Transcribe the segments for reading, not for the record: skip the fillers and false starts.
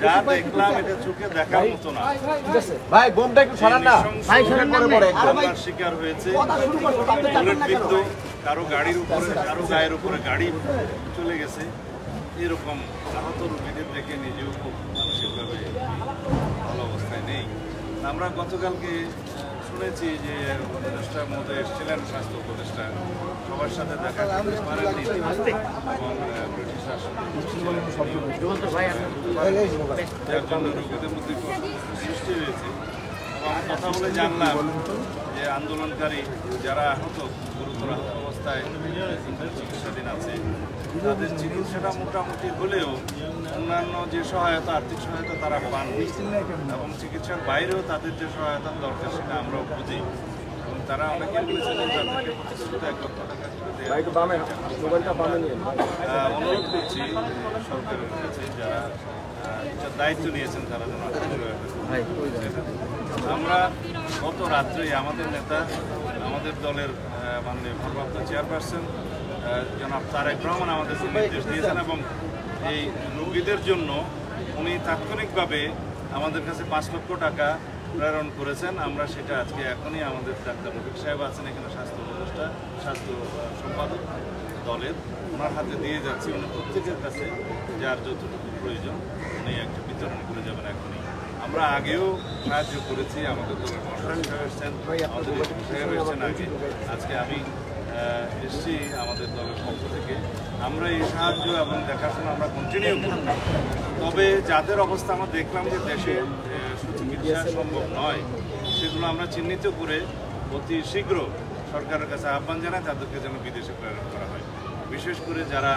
যা দেখলাম এটা চোখে দেখার মতো না। ভাই বোমটা একটু সরান না, ভাই সরান না, হামলার শিকার হয়েছে, বুলেট বিদ্ধ, কারো গাড়ির উপরে, কারো গায়ের উপরে গাড়ি চলে গেছে। এরকম আহত রোগীদের দেখে নিজেও খুব মানসিকভাবে ভালো অবস্থায় নেই। আমরা গতকালকে শুনেছি যে উপদেষ্টার মধ্যে এসেছিলেন স্বাস্থ্য উপদেষ্টা, সবার সাথে দেখা করতে পারেননি এবং ব্রিটিশ যার জন্য রোগীদের মধ্যে সৃষ্টি হয়েছে। এবং কথা বলে জানলাম যে আন্দোলনকারী যারা আহত, গুরুতর আহত অবস্থায় চিকিৎসাধীন আছে, তাদের চিকিৎসাটা মোটামুটি হলেও অন্যান্য যে সহায়তা, আর্থিক সহায়তা তারা পাননি এবং চিকিৎসার বাইরেও তাদের যে সহায়তার দরকার সেটা আমরাও বুঝি। এবং তারা অনেকে বলেছেন তাদেরকে প্রতিশ্রুত 1 লক্ষ টাকা অনুরোধ করছি সরকারের কাছে, যারা দায়িত্ব নিয়েছেন তারা যেন আমরা গত রাত্রেই আমাদের নেতা, আমাদের দলের মাননীয় ভারপ্রাপ্ত চেয়ারপারসন জনাব তারেক রহমান আমাদের নির্দেশ দিয়েছেন এবং এই রোগীদের জন্য উনি তাৎক্ষণিকভাবে আমাদের কাছে 5 লক্ষ টাকা প্রেরণ করেছেন। আমরা সেটা আজকে এখনই আমাদের ডাক্তার রফিক সাহেব আছেন এখানে, স্বাস্থ্য উপদেষ্টা, স্বাস্থ্য সম্পাদক দলের, ওনার হাতে দিয়ে যাচ্ছি। উনি প্রত্যেকের কাছে যার যতটুকু প্রয়োজন উনি একটা বিতরণ করে যাবেন এখনই। আমরা আগেও সাহায্য করেছি, আমাদের দলের মহাসচিব সাহেব এসেছেন, আমাদের সাহেব এসেছেন আগে, আজকে আমি এসেছি আমাদের দলের পক্ষ থেকে। আমরা এই সাহায্য এবং দেখাশোনা আমরা কন্টিনিউ করব। তবে যাদের অবস্থা আমরা দেখলাম যে দেশে সুচিকিৎসা সম্ভব নয়, সেগুলো আমরা চিহ্নিত করে অতি শীঘ্র সরকারের কাছে আহ্বান জানাই তাদেরকে যেন বিদেশে প্রেরণ করা হয়। বিশেষ করে যারা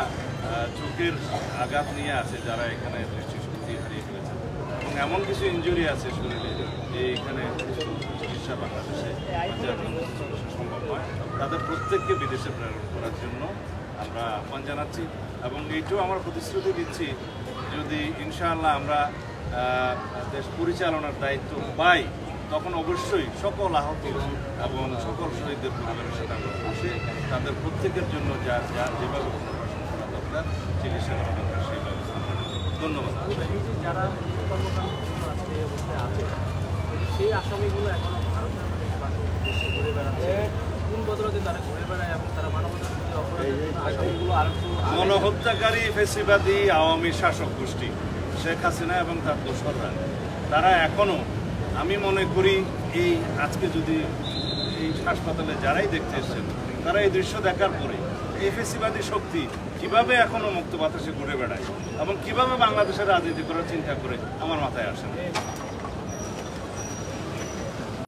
চোখের আঘাত নিয়ে আছে, যারা এখানে দৃষ্টিশক্তি হারিয়ে ফেলেছে এবং এমন কিছু ইনজুরি আছে শরীরে যে এখানে চিকিৎসা বাংলাদেশে সম্ভব নয়, তাদের প্রত্যেককে বিদেশে প্রেরণ করার জন্য আমরা আহ্বান জানাচ্ছি। এবং এইটাও আমরা প্রতিশ্রুতি দিচ্ছি, যদি ইনশাআল্লাহ আমরা দেশ পরিচালনার দায়িত্ব পাই, তখন অবশ্যই সকল আহত এবং সকল শহীদদের পরিবারের সাথে আমরা বসে তাদের প্রত্যেকের জন্য যার যার যেভাবে পুনর্বাসন করা দরকার, চিকিৎসা করা দরকার সেই ব্যবস্থা। ধন্যবাদ। যারা সেই আসামিগুলো এখনো ভারতের ঘুরে বেড়াচ্ছে, কোন বদলতে তারা ঘুরে বেড়ায় এবং তারা মানবতার আসামিগুলো আরো গণহত্যাকারী ফেসিবাদী আওয়ামী শাসক গোষ্ঠী শেখ হাসিনা এবং তার দোসররা, তারা এখনো, আমি মনে করি এই আজকে যদি এই হাসপাতালে যারাই দেখতে এসছেন, তারা এই দৃশ্য দেখার পরে এই ফেসিবাদী শক্তি কিভাবে এখনো মুক্ত বাতাসে ঘুরে বেড়ায় এবং কিভাবে বাংলাদেশের রাজনীতি করার চিন্তা করে আমার মাথায় আসে না।